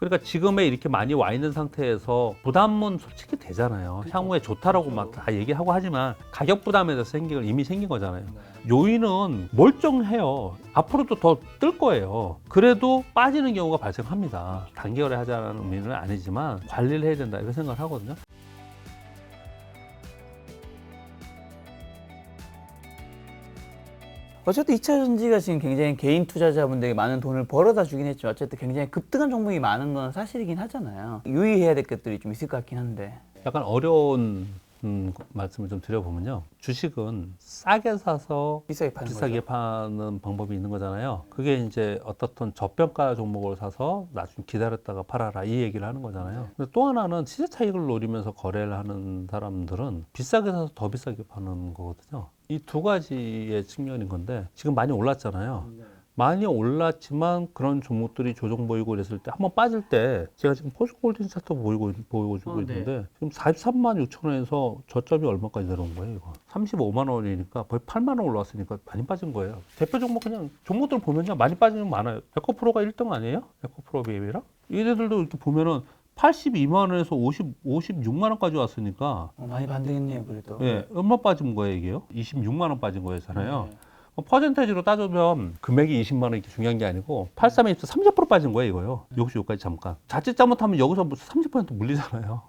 그러니까 지금에 이렇게 많이 와 있는 상태에서 부담은 솔직히 되잖아요. 향후에 좋다라고 막 다 얘기하고 하지만 가격 부담에 대해서 이미 생긴 거잖아요. 요인은 멀쩡해요. 앞으로도 더 뜰 거예요. 그래도 빠지는 경우가 발생합니다. 단기거래 하자는 의미는 아니지만 관리를 해야 된다 이렇게 생각을 하거든요. 어쨌든 2차 전지가 지금 굉장히 개인 투자자분들에게 많은 돈을 벌어다 주긴 했지만 어쨌든 굉장히 급등한 종목이 많은 건 사실이긴 하잖아요. 유의해야 될 것들이 좀 있을 것 같긴 한데. 약간 어려운 말씀을 좀 드려보면요. 주식은 싸게 사서 비싸게 파는 비싸게 거죠. 파는 방법이 있는 거잖아요. 그게 이제 어떻든 저평가 종목을 사서 나중에 기다렸다가 팔아라 이 얘기를 하는 거잖아요. 근데 또 하나는 시세 차익을 노리면서 거래를 하는 사람들은 비싸게 사서 더 비싸게 파는 거거든요. 이 두 가지의 측면인 건데 지금 많이 올랐잖아요. 많이 올랐지만 그런 종목들이 조정 보이고 그랬을 때 한번 빠질 때 제가 지금 포스코홀딩 차트 보여주고 있는데 지금 43만 6천 원에서 저점이 얼마까지 내려온 거예요 이거 35만 원이니까 거의 8만 원 올라왔으니까 많이 빠진 거예요. 대표 종목 그냥 종목들 보면요 많이 빠지는 많아요. 에코프로가 1등 아니에요? 에코프로 비비랑 얘네들도 이렇게 보면은 82만 원에서 56만 원까지 왔으니까 많이 반등했네요, 그래도. 예, 얼마 빠진 거예요 이게요? 26만 원 빠진 거잖아요. 퍼센테이지로 따져면 금액이 20만 원 이렇게 중요한 게 아니고 83에 30% 빠진 거예요 이거요. 여기까지 잠깐. 자칫 잘못하면 여기서 30% 물리잖아요.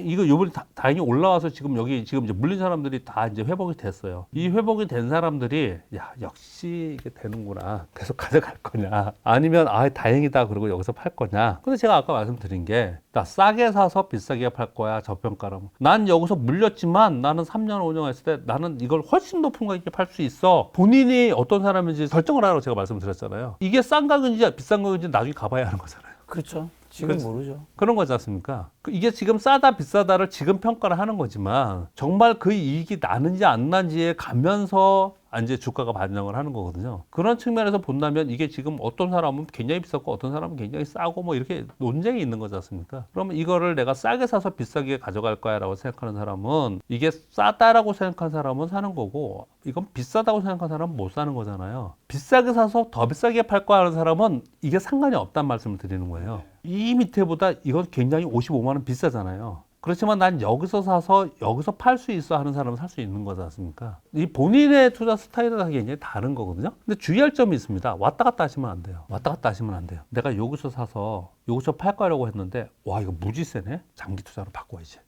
이거 요번에 다행히 올라와서 지금 여기 지금 이제 물린 사람들이 다 이제 회복이 됐어요. 이 회복이 된 사람들이 야 역시 이게 되는구나. 계속 가져갈 거냐? 아니면 아 다행이다 그러고 여기서 팔 거냐? 근데 제가 아까 말씀드린 게 나 싸게 사서 비싸게 팔 거야 저평가라면. 난 여기서 물렸지만 나는 3년 5년 했을 때 나는 이걸 훨씬 높은 가격에 팔 수 있어. 본인이 어떤 사람인지 설정을 하라고 제가 말씀드렸잖아요. 이게 싼 가격인지 비싼 가격인지 나중에 가봐야 하는 거잖아요. 그렇죠. 지금 그래서- 모르죠. 그런 거지 않습니까? 이게 지금 싸다 비싸다를 지금 평가를 하는 거지만 정말 그 이익이 나는지 안 나는지에 가면서 이제 주가가 반영을 하는 거거든요. 그런 측면에서 본다면 이게 지금 어떤 사람은 굉장히 비쌌고 어떤 사람은 굉장히 싸고 뭐 이렇게 논쟁이 있는 거지 않습니까? 그러면 이거를 내가 싸게 사서 비싸게 가져갈 거야 라고 생각하는 사람은 이게 싸다라고 생각한 사람은 사는 거고 이건 비싸다고 생각한 사람은 못 사는 거잖아요. 비싸게 사서 더 비싸게 팔 거야 하는 사람은 이게 상관이 없다는 말씀을 드리는 거예요. 이 밑에보다 이건 굉장히 55만 원 비싸잖아요. 그렇지만 난 여기서 사서 여기서 팔 수 있어 하는 사람은 살 수 있는 거지 않습니까? 이 본인의 투자 스타일은 굉장히 다른 거거든요. 근데 주의할 점이 있습니다. 왔다 갔다 하시면 안 돼요. 왔다 갔다 하시면 안 돼요. 내가 여기서 사서 여기서 팔 거라고 했는데 와 이거 무지 세네. 장기 투자로 바꿔야지.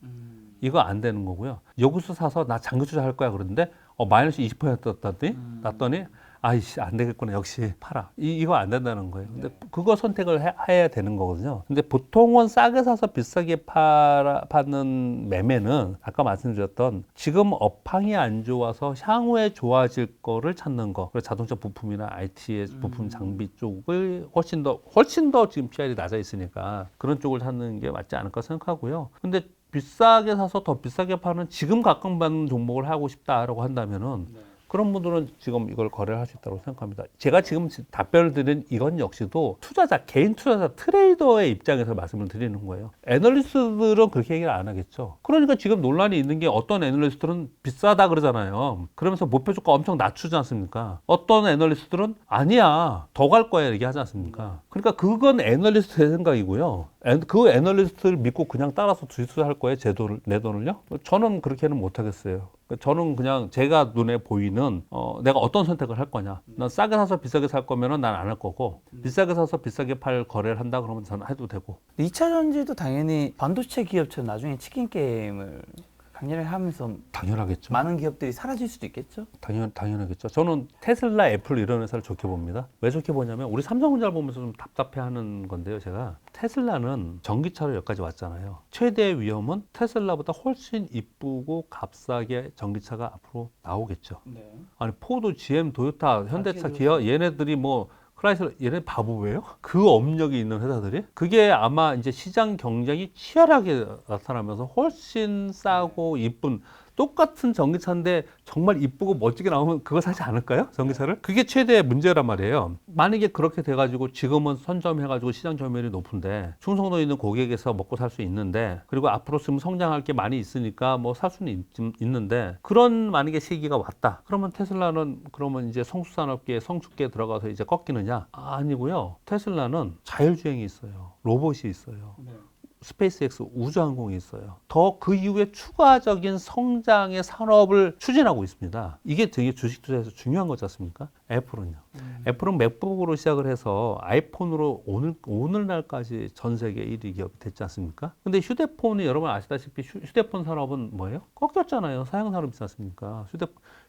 이거 안 되는 거고요. 여기서 사서 나 장기 투자할 거야 그러는데 마이너스 20% 떴더니 아이씨 안 되겠구나 역시 팔아 이거 안 된다는 거예요. 근데 그거 선택을 해야 되는 거거든요. 근데 보통은 싸게 사서 비싸게 파는 매매는 아까 말씀드렸던 지금 업황이 안 좋아서 향후에 좋아질 거를 찾는 거. 그래서 자동차 부품이나 IT의 부품 장비 쪽을 훨씬 더 지금 PR이 낮아 있으니까 그런 쪽을 찾는 게 맞지 않을까 생각하고요. 근데 비싸게 사서 더 비싸게 파는 지금 각광받는 종목을 하고 싶다라고 한다면은 그런 분들은 지금 이걸 거래를 할 수 있다고 생각합니다. 제가 지금 답변을 드린 이건 역시도 개인 투자자, 트레이더의 입장에서 말씀을 드리는 거예요. 애널리스트들은 그렇게 얘기를 안 하겠죠. 그러니까 지금 논란이 있는 게 어떤 애널리스트들은 비싸다 그러잖아요. 그러면서 목표 주가 엄청 낮추지 않습니까? 어떤 애널리스트들은 아니야, 더 갈 거야 얘기하지 않습니까? 그러니까 그건 애널리스트의 생각이고요. 그 애널리스트를 믿고 그냥 따라서 주식투자할 거예요? 내 돈을요? 저는 그렇게는 못 하겠어요. 저는 그냥 제가 눈에 보이는 내가 어떤 선택을 할 거냐. 난 싸게 사서 비싸게 살 거면은 난 안 할 거고 비싸게 사서 비싸게 팔 거래를 한다 그러면 저는 해도 되고. 2차 전지도 당연히 반도체 기업처럼 나중에 치킨 게임을 강렬하게 하면서 당연하겠죠. 많은 기업들이 사라질 수도 있겠죠. 당연하겠죠. 저는 테슬라, 애플 이런 회사를 좋게 봅니다. 왜 좋게 보냐면 우리 삼성전자를 보면서 좀 답답해하는 건데요. 제가 테슬라는 전기차로 여기까지 왔잖아요. 최대의 위험은 테슬라보다 훨씬 이쁘고 값싸게 전기차가 앞으로 나오겠죠. 아니 포드, GM, 도요타, 현대차, 기아 얘네들이 뭐 크라이슬러 얘네 바보예요? 그 업력이 있는 회사들이? 그게 아마 이제 시장 경쟁이 치열하게 나타나면서 훨씬 싸고 이쁜 똑같은 전기차인데 정말 이쁘고 멋지게 나오면 그거 사지 않을까요? 전기차를? 그게 최대의 문제란 말이에요. 만약에 그렇게 돼가지고 지금은 선점해가지고 시장 점유율이 높은데 충성도 있는 고객에서 먹고 살 수 있는데 그리고 앞으로 좀 성장할 게 많이 있으니까 뭐 살 수는 있는데 그런 만약에 시기가 왔다. 그러면 테슬라는 그러면 이제 성수산업계에 성숙계에 들어가서 이제 꺾이느냐? 아니고요. 테슬라는 자율주행이 있어요. 로봇이 있어요. 스페이스X 우주항공이 있어요. 더 그 이후에 추가적인 성장의 산업을 추진하고 있습니다. 이게 되게 주식 투자에서 중요한 거지 않습니까? 애플은요. 애플은 맥북으로 시작을 해서 아이폰으로 오늘날까지 전 세계 1위 기업이 됐지 않습니까? 근데 휴대폰이 여러분 아시다시피 휴대폰 산업은 뭐예요? 꺾였잖아요. 사양 산업이지 않습니까?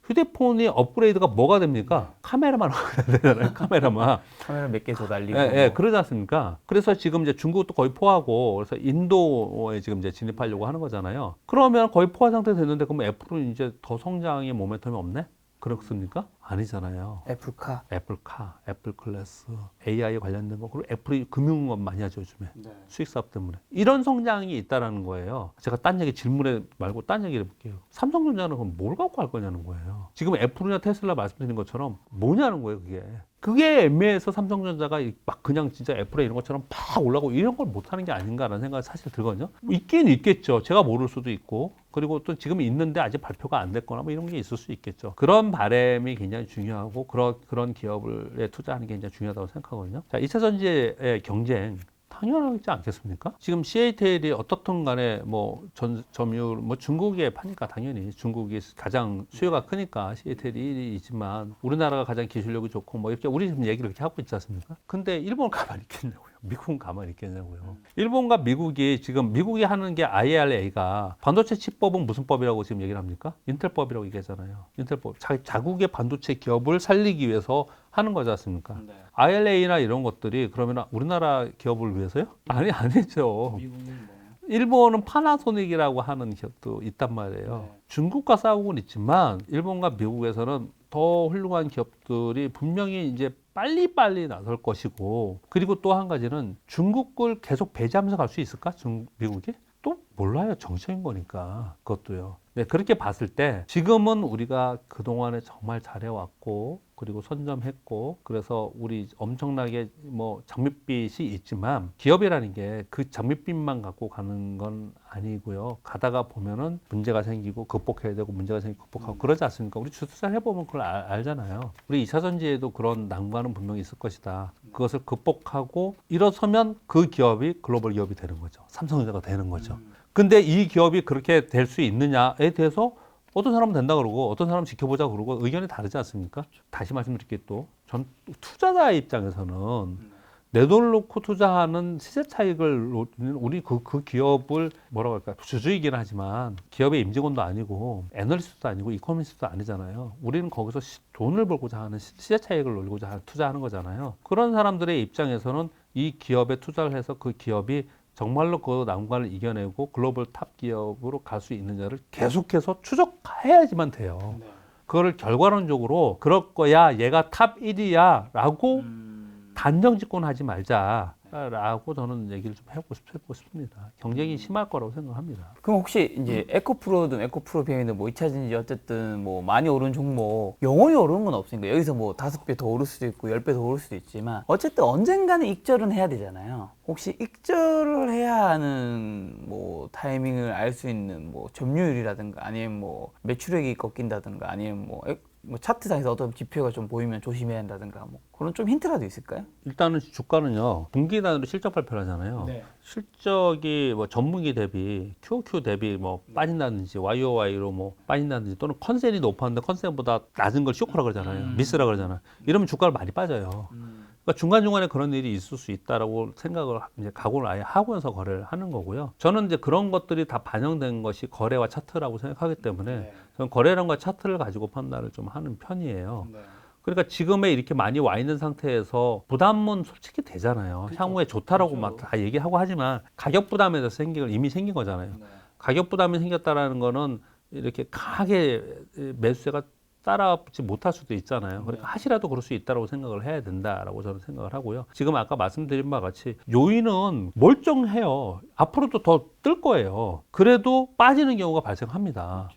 휴대폰이 업그레이드가 뭐가 됩니까? 카메라만 하면 되잖아요. 카메라만. 카메라 몇 개 더 달리고. 예, 그러지 않습니까? 그래서 지금 이제 중국도 거의 포하고, 그래서 인도에 지금 이제 진입하려고 하는 거잖아요. 그러면 거의 포화 상태 됐는데, 그럼 애플은 이제 더 성장의 모멘텀이 없네? 그렇습니까? 아니잖아요. 애플카. 애플카, 애플클래스, AI 관련된 거, 그리고 애플이 금융업 많이 하죠, 요즘에. 수익 사업 때문에. 이런 성장이 있다라는 거예요. 제가 딴 얘기 질문에 말고 딴 얘기를 해볼게요. 삼성전자는 그럼 뭘 갖고 할 거냐는 거예요. 지금 애플이나 테슬라 말씀드린 것처럼 뭐냐는 거예요, 그게. 그게 애매해서 삼성전자가 막 그냥 진짜 애플에 이런 것처럼 팍 올라가고 이런 걸 못하는 게 아닌가라는 생각이 사실 들거든요. 있긴 있겠죠. 제가 모를 수도 있고. 그리고 또 지금 있는데 아직 발표가 안 됐거나 뭐 이런 게 있을 수 있겠죠. 그런 바람이 굉장히 중요하고 그런 기업에 투자하는 게 굉장히 중요하다고 생각하거든요. 자, 2차 전지의 경쟁. 당연하지 않겠습니까? 지금 CATL이 어떻든 간에 뭐 점유율 뭐 중국에 파니까 당연히 중국이 가장 수요가 크니까 CATL이 1위이지만 우리나라가 가장 기술력이 좋고 뭐 이렇게 우리 지금 얘기를 이렇게 하고 있지 않습니까? 근데 일본은 가만히 있겠냐고요. 미국은 가만히 있겠냐고요. 일본과 미국이 지금 미국이 하는 게 IRA가 반도체 칩법은 무슨 법이라고 지금 얘기를 합니까? 인텔법이라고 얘기하잖아요. 인텔법. 자국의 반도체 기업을 살리기 위해서 하는 거지 않습니까? 네. IRA나 이런 것들이 그러면 우리나라 기업을 위해서요? 아니죠. 일본은 파나소닉이라고 하는 기업도 있단 말이에요. 네. 중국과 싸우고는 있지만 일본과 미국에서는 더 훌륭한 기업들이 분명히 이제 빨리빨리 나설 것이고 그리고 또 한 가지는 중국을 계속 배제하면서 갈 수 있을까? 미국이? 또 몰라요. 정치적인 거니까 그것도요. 네, 그렇게 봤을 때 지금은 우리가 그동안에 정말 잘해왔고 그리고 선점했고 그래서 우리 엄청나게 뭐 장밋빛이 있지만 기업이라는 게 그 장밋빛만 갖고 가는 건 아니고요. 가다가 보면은 문제가 생기고 극복해야 되고 문제가 생기고 극복하고 그러지 않습니까? 우리 주투자 해보면 그걸 알잖아요. 우리 2차 전지에도 그런 난관은 분명히 있을 것이다. 그것을 극복하고 일어서면 그 기업이 글로벌 기업이 되는 거죠. 삼성전자가 되는 거죠. 근데 이 기업이 그렇게 될 수 있느냐에 대해서 어떤 사람은 된다 그러고 어떤 사람은 지켜보자 그러고 의견이 다르지 않습니까? 다시 말씀드릴게요 또. 전 투자자 입장에서는 내 돈을 놓고 투자하는 시세 차익을 우리 그 기업을 뭐라고 할까 주주이긴 하지만 기업의 임직원도 아니고 애널리스트도 아니고 이코노미스트도 아니잖아요. 우리는 거기서 돈을 벌고자 하는 시세 차익을 노리고자 투자하는 거잖아요. 그런 사람들의 입장에서는 이 기업에 투자를 해서 그 기업이 정말로 그 난관을 이겨내고 글로벌 탑 기업으로 갈 수 있느냐를 계속해서 추적해야지만 돼요. 그거를 결과론적으로 그럴 거야 얘가 탑 1위야 라고 단정 짓고는 하지 말자라고 저는 얘기를 좀 해보고 싶습니다. 경쟁이 심할 거라고 생각합니다. 그럼 혹시 이제 에코프로든 에코프로비엠이든 뭐 2차 전지 어쨌든 뭐 많이 오른 종목 영원히 오르는 건 없으니까 여기서 뭐 5배 더 오를 수도 있고 10배 더 오를 수도 있지만 어쨌든 언젠가는 익절은 해야 되잖아요. 혹시 익절을 해야 하는 뭐 타이밍을 알 수 있는 뭐 점유율이라든가 아니면 뭐 매출액이 꺾인다든가 아니면 뭐 차트상에서 어떤 지표가 좀 보이면 조심해야 한다든가 뭐 그런 좀 힌트라도 있을까요? 일단은 주가는요 분기 단위로 실적 발표를 하잖아요. 네. 실적이 뭐 전분기 대비 QOQ 대비 뭐 빠진다든지 YOY로 뭐 빠진다든지 또는 컨센이 높았는데 컨센보다 낮은 걸 쇼크라 그러잖아요. 미스라 그러잖아요. 이러면 주가를 많이 빠져요. 그러니까 중간중간에 그런 일이 있을 수 있다라고 생각을 이제 각오를 아예 하고서 거래를 하는 거고요. 저는 이제 그런 것들이 다 반영된 것이 거래와 차트라고 생각하기 때문에 저는 거래량과 차트를 가지고 판단을 좀 하는 편이에요. 그러니까 지금에 이렇게 많이 와 있는 상태에서 부담은 솔직히 되잖아요. 향후에 좋다라고 막 다 얘기하고 하지만 가격 부담에 대해서 이미 생긴 거잖아요. 가격 부담이 생겼다라는 거는 이렇게 강하게 매수세가 따라붙지 못할 수도 있잖아요. 그러니까 하시라도 그럴 수 있다고 생각을 해야 된다라고 저는 생각을 하고요. 지금 아까 말씀드린 바와 같이 요인은 멀쩡해요. 앞으로도 더 뜰 거예요. 그래도 빠지는 경우가 발생합니다.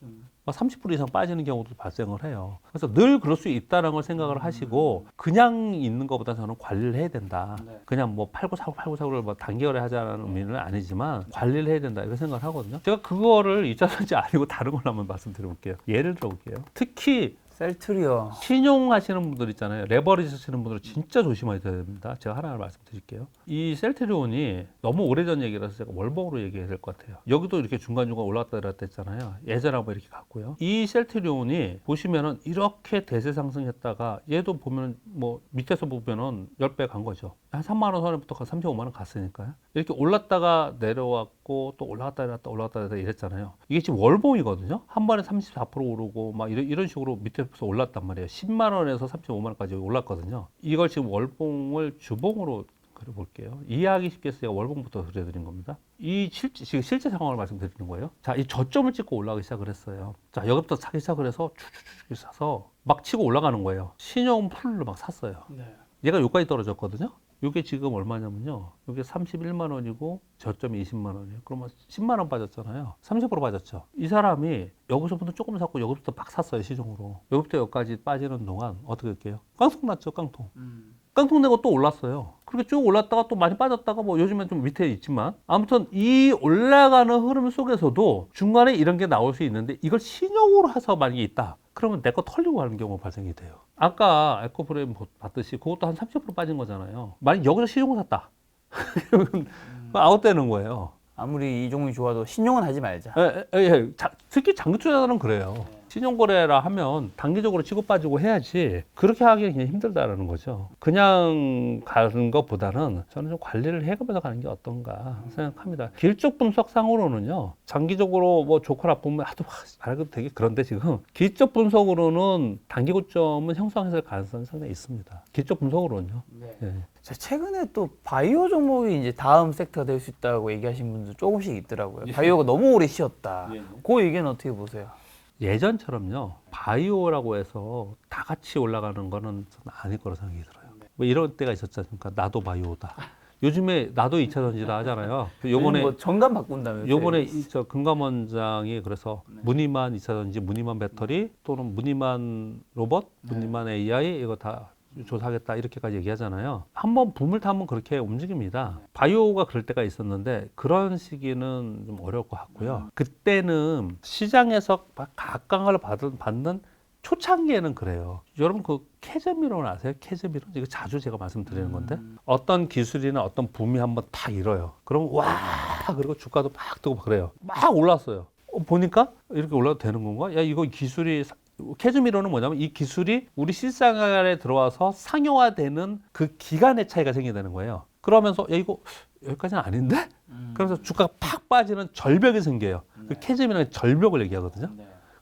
30% 이상 빠지는 경우도 발생을 해요. 그래서 늘 그럴 수 있다는 걸 생각을 하시고 그냥 있는 것보다 저는 관리를 해야 된다. 그냥 뭐 팔고 사고를 뭐 단기거래 하자는 의미는 아니지만 관리를 해야 된다 이런 생각을 하거든요. 제가 그거를 이자든지 아니고 다른 걸로 한번 말씀드려볼게요. 예를 들어볼게요. 특히 셀트리온. 신용하시는 분들 있잖아요. 레버리지 하시는 분들은 진짜 조심하셔야 됩니다. 제가 하나 말씀드릴게요. 이 셀트리온이 너무 오래전 얘기라서 제가 월봉으로 얘기해야 될 것 같아요. 여기도 이렇게 중간중간 올랐다 내렸다 했잖아요. 예전에 한번 이렇게 갔고요. 이 셀트리온이 보시면은 이렇게 대세 상승했다가 얘도 보면 뭐 밑에서 보면은 10배 간 거죠. 한 3만 원 선에부터 35만 원 갔으니까요. 이렇게 올랐다가 내려왔고 또 올라갔다 내렸다 이랬잖아요. 이게 지금 월봉이거든요. 한 번에 34% 오르고 막 이런 식으로 밑에서 올랐단 말이에요. 10만 원에서 35만 원까지 올랐거든요. 이걸 지금 월봉을 주봉으로 그려볼게요. 이해하기 쉽게 해서 제가 월봉부터 그려드린 겁니다. 지금 실제 상황을 말씀드리는 거예요. 자, 이 저점을 찍고 올라가기 시작을 했어요. 자, 여기부터 사기 시작을 해서 쭉쭉쭉 사서 막 치고 올라가는 거예요. 신용 풀로 막 샀어요. 얘가 여기까지 떨어졌거든요. 이게 지금 얼마냐면요. 이게 31만 원이고 저점이 20만 원이에요. 그러면 10만 원 빠졌잖아요. 30% 빠졌죠. 이 사람이 여기서부터 조금 샀고 여기부터 막 샀어요. 시중으로. 여기부터 여기까지 빠지는 동안 어떻게 할게요? 깡통 났죠. 깡통. 깡통 내고 또 올랐어요. 그렇게 쭉 올랐다가 또 많이 빠졌다가 뭐 요즘엔 좀 밑에 있지만 아무튼 이 올라가는 흐름 속에서도 중간에 이런 게 나올 수 있는데 이걸 신용으로 해서 만약에 있다. 그러면 내 거 털리고 가는 경우가 발생이 돼요. 아까 에코프레임 봤듯이 그것도 한 30% 빠진 거잖아요. 만약 여기서 신용을 샀다. 그러면 아웃되는 거예요. 아무리 이 종목이 좋아도 신용은 하지 말자. 특히 장기 투자자는 그래요. 신용거래라 하면 단기적으로 치고 빠지고 해야지 그렇게 하기는 그냥 힘들다라는 거죠. 그냥 가는 것보다는 저는 좀 관리를 해가면서 가는 게 어떤가 생각합니다. 길적 분석상으로는요. 장기적으로 뭐 좋고 나쁘면 하도 말해도 되게 그런데 지금 길적 분석으로는 단기 고점은 형성했을 가능성이 상당히 있습니다. 길적 분석으로는요. 예. 자, 최근에 또 바이오 종목이 이제 다음 섹터가 될 수 있다고 얘기하신 분들 조금씩 있더라고요. 바이오가 너무 오래 쉬었다. 그 얘기는 어떻게 보세요? 예전처럼요 바이오라고 해서 다 같이 올라가는 거는 저는 아닐 거라 생각이 들어요. 뭐 이런 때가 있었지 않습니까? 나도 바이오다. 요즘에 나도 2차 전지다 하잖아요. 요번에 뭐 정감 바꾼다면서요? 요번에 저 금감원장이 그래서 무늬만 2차 전지, 무늬만 배터리 또는 무늬만 로봇, 무늬만 AI 이거 다 조사하겠다 이렇게까지 얘기하잖아요. 한번 붐을 타면 그렇게 움직입니다. 바이오가 그럴 때가 있었는데 그런 시기는 좀 어려울 것 같고요. 그때는 시장에서 막 각광을 받는 초창기에는 그래요. 여러분 그 캐즈미론 아세요? 캐즈미론 이거 자주 제가 말씀드리는 건데 어떤 기술이나 어떤 붐이 한번 탁 일어요. 그럼 와 그리고 주가도 막 뜨고 그래요. 막 올랐어요. 보니까 이렇게 올라도 되는 건가? 야 이거 기술이 캐즈미로는 뭐냐면 이 기술이 우리 실생활에 들어와서 상용화되는 그 기간의 차이가 생기는 거예요. 그러면서 야 이거 여기까지는 아닌데? 그러면서 주가가 팍 빠지는 절벽이 생겨요. 그 캐즈미로는 절벽을 얘기하거든요.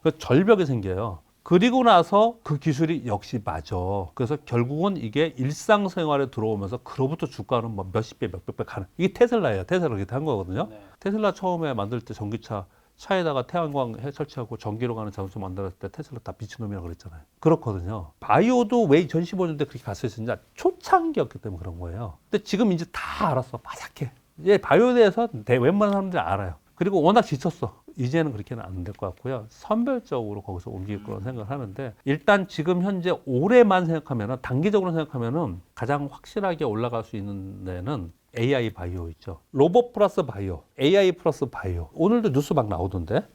그 절벽이 생겨요. 그리고 나서 그 기술이 역시 맞아. 그래서 결국은 이게 일상생활에 들어오면서 그로부터 주가는 뭐 몇십 배, 몇백 배 가는. 이게 테슬라예요. 테슬라 그렇게 한 거거든요. 테슬라 처음에 만들 때 전기차 차에다가 태양광 설치하고 전기로 가는 자동차 만들었을 때 테슬라 다 미친놈이라고 그랬잖아요. 그렇거든요. 바이오도 왜 2015년대 그렇게 갔었느냐 초창기였기 때문에 그런 거예요. 근데 지금 이제 다 알았어. 바삭해. 이제 바이오에 대해서 웬만한 사람들이 알아요. 그리고 워낙 지쳤어. 이제는 그렇게는 안 될 것 같고요. 선별적으로 거기서 옮길 거라고 생각을 하는데 일단 지금 현재 올해만 생각하면은 단기적으로 생각하면은 가장 확실하게 올라갈 수 있는 데는 AI 바이오 있죠. 로봇 플러스 바이오, AI 플러스 바이오. 오늘도 뉴스 막 나오던데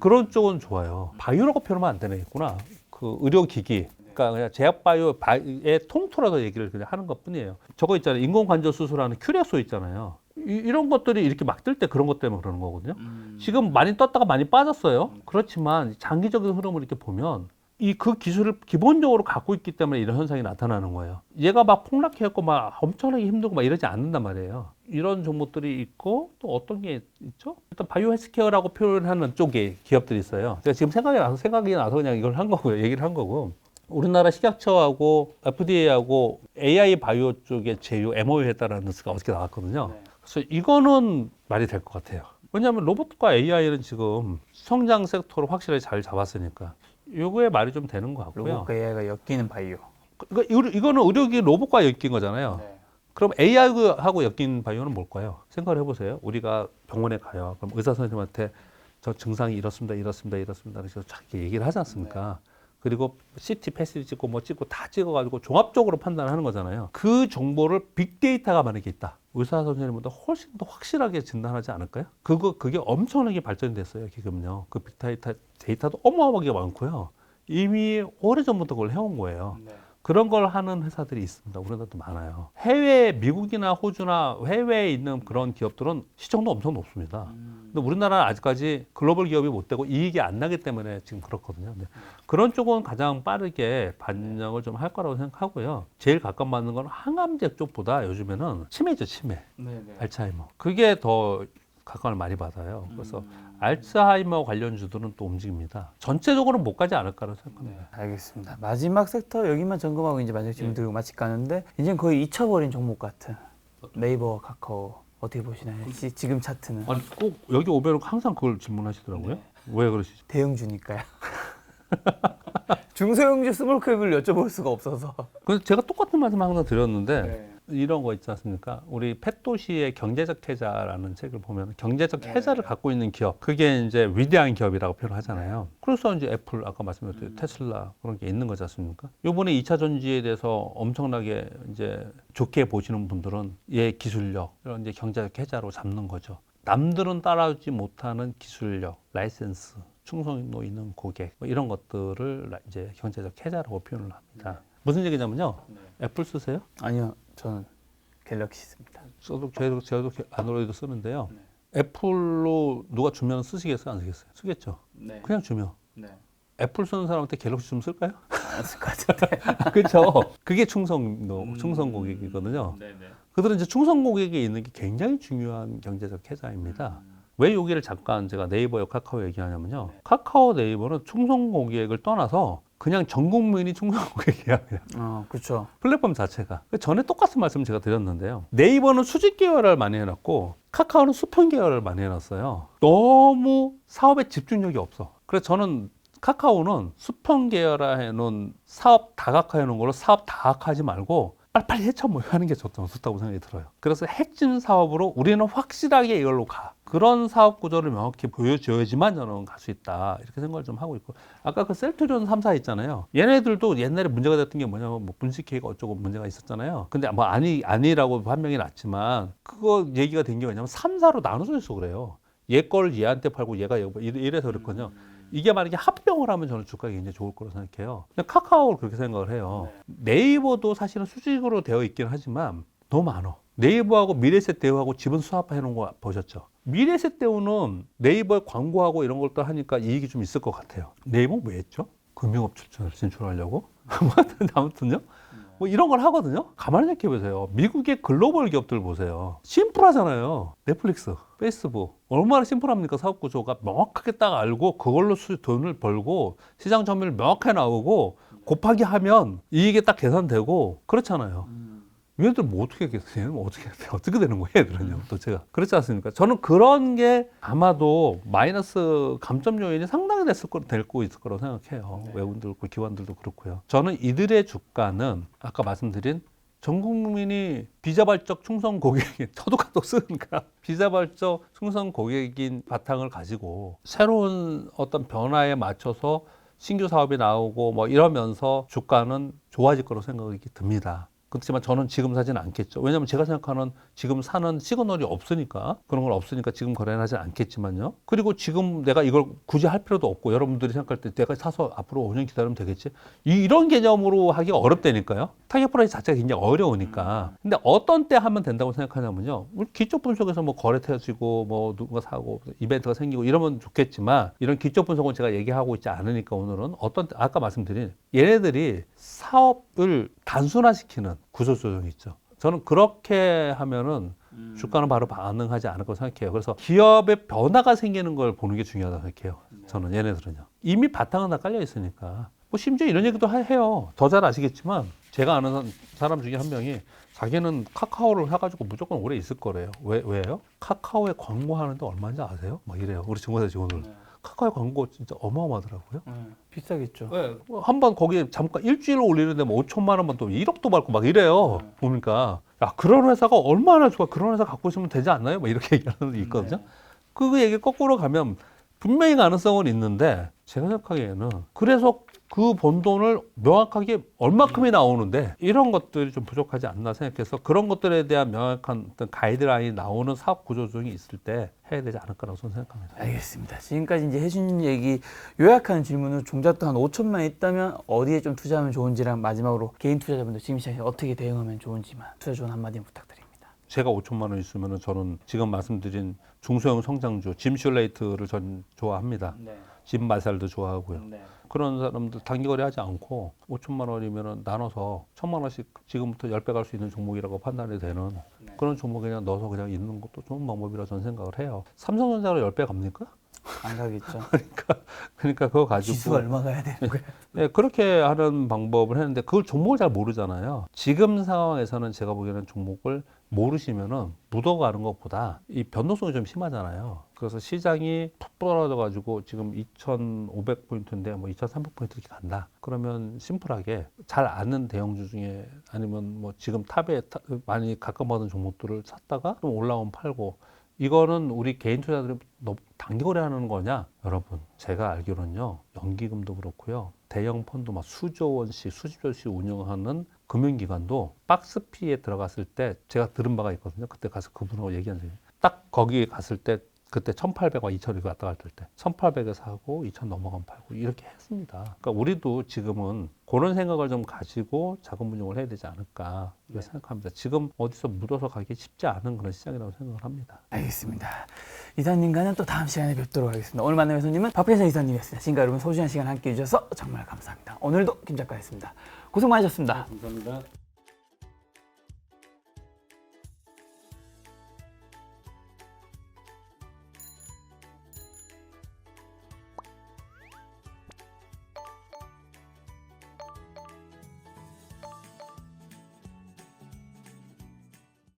그런 쪽은 좋아요. 바이오라고 표현하면 안 되겠구나. 그 의료기기. 그러니까 그냥 제약바이오의 통틀어서 얘기를 그냥 하는 것뿐이에요. 저거 있잖아요. 인공관절 수술하는 큐레소 있잖아요. 이런 것들이 이렇게 막 뜰 때 그런 것 때문에 그러는 거거든요. 지금 많이 떴다가 많이 빠졌어요. 그렇지만 장기적인 흐름을 이렇게 보면 그 기술을 기본적으로 갖고 있기 때문에 이런 현상이 나타나는 거예요. 얘가 막 폭락해갖고 막 엄청나게 힘들고 막 이러지 않는단 말이에요. 이런 종목들이 있고 또 어떤 게 있죠? 일단 바이오 헬스케어라고 표현하는 쪽에 기업들이 있어요. 제가 지금 생각이 나서 그냥 이걸 한 거고요. 얘기를 한 거고. 우리나라 식약처하고 FDA하고 AI 바이오 쪽에 제휴 MOU 했다라는 뉴스가 어저께 나왔거든요. 그래서 이거는 말이 될 것 같아요. 왜냐하면 로봇과 AI는 지금 성장 섹터를 확실하게 잘 잡았으니까 요거에 말이 좀 되는 것 같고요. 로봇과 AI가 엮이는 바이오. 이거는 의료기 로봇과 엮인 거잖아요. 그럼 AI하고 엮인 바이오는 뭘까요? 생각을 해보세요. 우리가 병원에 가요. 그럼 의사 선생님한테 저 증상이 이렇습니다, 이렇습니다, 이렇습니다. 그래서 쫙 얘기를 하지 않습니까? 그리고 CT 패스지 찍고 뭐 찍고 다 찍어가지고 종합적으로 판단하는 거잖아요. 그 정보를 빅데이터가 만약에 있다. 의사 선생님보다 훨씬 더 확실하게 진단하지 않을까요? 그게 엄청나게 발전됐어요. 지금요. 그 빅데이터도 어마어마하게 많고요. 이미 오래전부터 그걸 해온 거예요. 그런 걸 하는 회사들이 있습니다. 우리나라도 많아요. 해외, 미국이나 호주나 해외에 있는 그런 기업들은 시청도 엄청 높습니다. 근데 우리나라는 아직까지 글로벌 기업이 못 되고 이익이 안 나기 때문에 지금 그렇거든요. 근데 그런 쪽은 가장 빠르게 반영을 좀 할 거라고 생각하고요. 제일 가깝맞는 건 항암제 쪽보다 요즘에는 치매죠, 치매. 알츠하이머. 그게 더 각광을 많이 받아요. 그래서 알츠하이머 관련주들은 또 움직입니다. 전체적으로는 못 가지 않을까라고 생각합니다. 알겠습니다. 마지막 섹터 여기만 점검하고 이제 마지막 질문 드리고 마칠까는데 이제 거의 잊혀버린 종목 같은 네이버와 카카오 어떻게 보시나요? 지금 차트는 아니 꼭 여기 오면 항상 그걸 질문하시더라고요. 왜 그러시죠? 대형주니까요. 중소형주 스몰캡을 여쭤볼 수가 없어서. 그래서 제가 똑같은 말씀 항상 드렸는데 이런 거 있지 않습니까? 우리 펫도시의 경제적 해자라는 책을 보면 경제적 해자를 갖고 있는 기업, 그게 이제 위대한 기업이라고 표현하잖아요. 그래서 이제 애플, 아까 말씀드렸듯이 테슬라 그런 게 있는 거지 않습니까? 요번에 2차 전지에 대해서 엄청나게 이제 좋게 보시는 분들은 얘 기술력, 이런 이제 경제적 해자로 잡는 거죠. 남들은 따라오지 못하는 기술력, 라이센스, 충성도 있는 고객, 뭐 이런 것들을 이제 경제적 해자라고 표현을 합니다. 무슨 얘기냐면요. 애플 쓰세요? 아니요, 저는 갤럭시 씁니다. 저도 안드로이드 쓰는데요. 애플로 누가 주면 쓰시겠어요? 안 쓰겠어요? 쓰겠죠? 그냥 주면. 애플 쓰는 사람한테 갤럭시 좀 쓸까요? 안 쓸 것 같은데. 그렇죠. 그게 충성 고객이거든요. 그들은 이제 충성 고객이 있는 게 굉장히 중요한 경제적 해자입니다. 왜 여기를 잠깐 제가 네이버와 카카오 얘기하냐면요. 카카오 네이버는 충성 고객을 떠나서 그냥 전 국민이 충성 고객이야. 그렇죠. 플랫폼 자체가. 전에 똑같은 말씀 제가 드렸는데요. 네이버는 수직 계열을 많이 해놨고 카카오는 수평 계열을 많이 해놨어요. 너무 사업에 집중력이 없어. 그래서 저는 카카오는 수평 계열화 해놓은 사업 다각화 해놓은 걸로 사업 다각화하지 말고 빨리빨리 헤쳐모여하는 게 좋다고 생각이 들어요. 그래서 핵심 사업으로 우리는 확실하게 이걸로 가. 그런 사업 구조를 명확히 보여줘야지만 저는 갈 수 있다. 이렇게 생각을 좀 하고 있고. 아까 그 셀트리온 3사 있잖아요. 얘네들도 옛날에 문제가 됐던 게 뭐냐면 뭐 분식회가 어쩌고 문제가 있었잖아요. 근데 뭐 아니라고 판명이 났지만 그거 얘기가 된 게 뭐냐면 3사로 나눠져 있어 그래요. 얘 걸 얘한테 팔고 얘가 이래서 그랬거든요. 이게 만약에 합병을 하면 저는 주가가 굉장히 좋을 거라고 생각해요. 근데 카카오를 그렇게 생각을 해요. 네이버도 사실은 수직으로 되어 있긴 하지만 너무 많아. 네이버하고 미래에셋 대우하고 지분 수합화 해놓은 거 보셨죠? 미래에셋 대우는 네이버에 광고하고 이런 것도 하니까 이익이 좀 있을 것 같아요. 네이버는 왜 했죠? 금융업 진출하려고? 아무튼요. 뭐 이런 걸 하거든요. 가만히 생각해보세요. 미국의 글로벌 기업들 보세요. 심플하잖아요. 넷플릭스, 페이스북. 얼마나 심플합니까? 사업 구조가 명확하게 딱 알고 그걸로 돈을 벌고 시장 점유율 명확하게 나오고 곱하기 하면 이익이 딱 계산되고 그렇잖아요. 얘네들 뭐 어떻게 하겠어요? 어떻게 되는 거예요? 얘들은요. 또 제가. 그렇지 않습니까? 저는 그런 게 아마도 마이너스 감점 요인이 상당히 될거 있을 거라고 생각해요. 외국인들도 그렇고 기관들도 그렇고요. 저는 이들의 주가는 아까 말씀드린 전 국민이 비자발적 충성 고객인, 저도 카톡 쓰니까 비자발적 충성 고객인 바탕을 가지고 새로운 어떤 변화에 맞춰서 신규 사업이 나오고 뭐 이러면서 주가는 좋아질 거라고 생각이 듭니다. 그렇지만 저는 지금 사지는 않겠죠. 왜냐하면 제가 생각하는 지금 사는 시그널이 없으니까 그런 건 없으니까 지금 거래는 하지 않겠지만요. 그리고 지금 내가 이걸 굳이 할 필요도 없고 여러분들이 생각할 때 내가 사서 앞으로 5년 기다리면 되겠지. 이런 개념으로 하기가 어렵다니까요. 타겟 프라이스 자체가 굉장히 어려우니까. 근데 어떤 때 하면 된다고 생각하냐면요. 우리 기초 분석에서 뭐 거래 터지고 뭐 누군가 사고 이벤트가 생기고 이러면 좋겠지만 이런 기초 분석은 제가 얘기하고 있지 않으니까 오늘은 어떤 때 아까 말씀드린 얘네들이 사업을 단순화시키는 구조조정이 있죠. 저는 그렇게 하면은 주가는 바로 반응하지 않을 거라고 생각해요. 그래서 기업의 변화가 생기는 걸 보는 게 중요하다고 생각해요. 저는 얘네들은요. 이미 바탕은 다 깔려 있으니까. 뭐 심지어 이런 얘기도 해요. 더 잘 아시겠지만 제가 아는 사람 중에 한 명이 자기는 카카오를 해가지고 무조건 오래 있을 거래요. 왜요? 카카오에 광고하는데 얼마인지 아세요? 막 이래요. 우리 증권사 직원들. 카카오 광고 진짜 어마어마하더라고요. 비싸겠죠. 네. 한번 거기에 잠깐 일주일 올리는데 뭐 5천만 원만 또 1억도 받고 막 이래요. 보니까 야 그런 회사가 얼마나 좋아. 그런 회사 갖고 있으면 되지 않나요? 뭐 이렇게 얘기하는 데 있거든요. 그 얘기 거꾸로 가면 분명히 가능성은 있는데 제가 생각하기에는 그래서 그 번 돈을 명확하게 얼마큼이 나오는데 이런 것들이 좀 부족하지 않나 생각해서 그런 것들에 대한 명확한 어떤 가이드라인이 나오는 사업 구조 중에 있을 때 해야 되지 않을까라고 저는 생각합니다. 알겠습니다. 지금까지 이제 해준 얘기 요약하는 질문은 종잣돈 한 5천만 있다면 어디에 좀 투자하면 좋은지랑 마지막으로 개인 투자자분들 지금 시장에 어떻게 대응하면 좋은지만 투자 조언 한마디 부탁드립니다. 제가 5천만 원 있으면 저는 지금 말씀드린 중소형 성장주 짐슐레이트를 전 좋아합니다. 네. 짐 마살도 좋아하고요. 그런 사람들 단기거래 하지 않고 5천만 원이면 나눠서 1,000만 원씩 지금부터 10배 갈 수 있는 종목이라고 판단이 되는 그런 종목 그냥 넣어서 그냥 있는 것도 좋은 방법이라 저는 생각을 해요. 삼성전자로 10배 갑니까? 안 가겠죠. 그러니까 그거 가지고 지수 얼마 가야 되는 거예요? 네, 그렇게 하는 방법을 했는데 그걸 종목을 잘 모르잖아요. 지금 상황에서는 제가 보기에는 종목을 모르시면은 묻어가는 것보다 이 변동성이 좀 심하잖아요. 그래서 시장이 푹 떨어져가지고 지금 2,500포인트인데 뭐 2,300포인트 이렇게 간다. 그러면 심플하게 잘 아는 대형주 중에 아니면 뭐 지금 탑에 많이 가까워하는 종목들을 샀다가 좀 올라오면 팔고 이거는 우리 개인 투자들이 너무 단기거래 하는 거냐? 여러분, 제가 알기로는요, 연기금도 그렇고요, 대형 펀드 막 수조 원씩, 수십조씩 운영하는 금융기관도 박스피에 들어갔을 때 제가 들은 바가 있거든요. 그때 가서 그분하고 얘기한 적이 딱 거기 갔을 때 그때 1,800과 2,000이 왔다 갔다 할 때 1,800에 사고 2,000 넘어가면 팔고 이렇게 했습니다. 그러니까 우리도 지금은 그런 생각을 좀 가지고 자금 운용을 해야 되지 않을까 이렇게 생각합니다. 지금 어디서 묻어서 가기 쉽지 않은 그런 시장이라고 생각을 합니다. 알겠습니다. 이사님과는 또 다음 시간에 뵙도록 하겠습니다. 오늘 만난 손님은 박필선 이사님이었습니다. 지금까지 여러분 소중한 시간 함께 해주셔서 정말 감사합니다. 오늘도 김 작가였습니다. 고생 많으셨습니다. 감사합니다.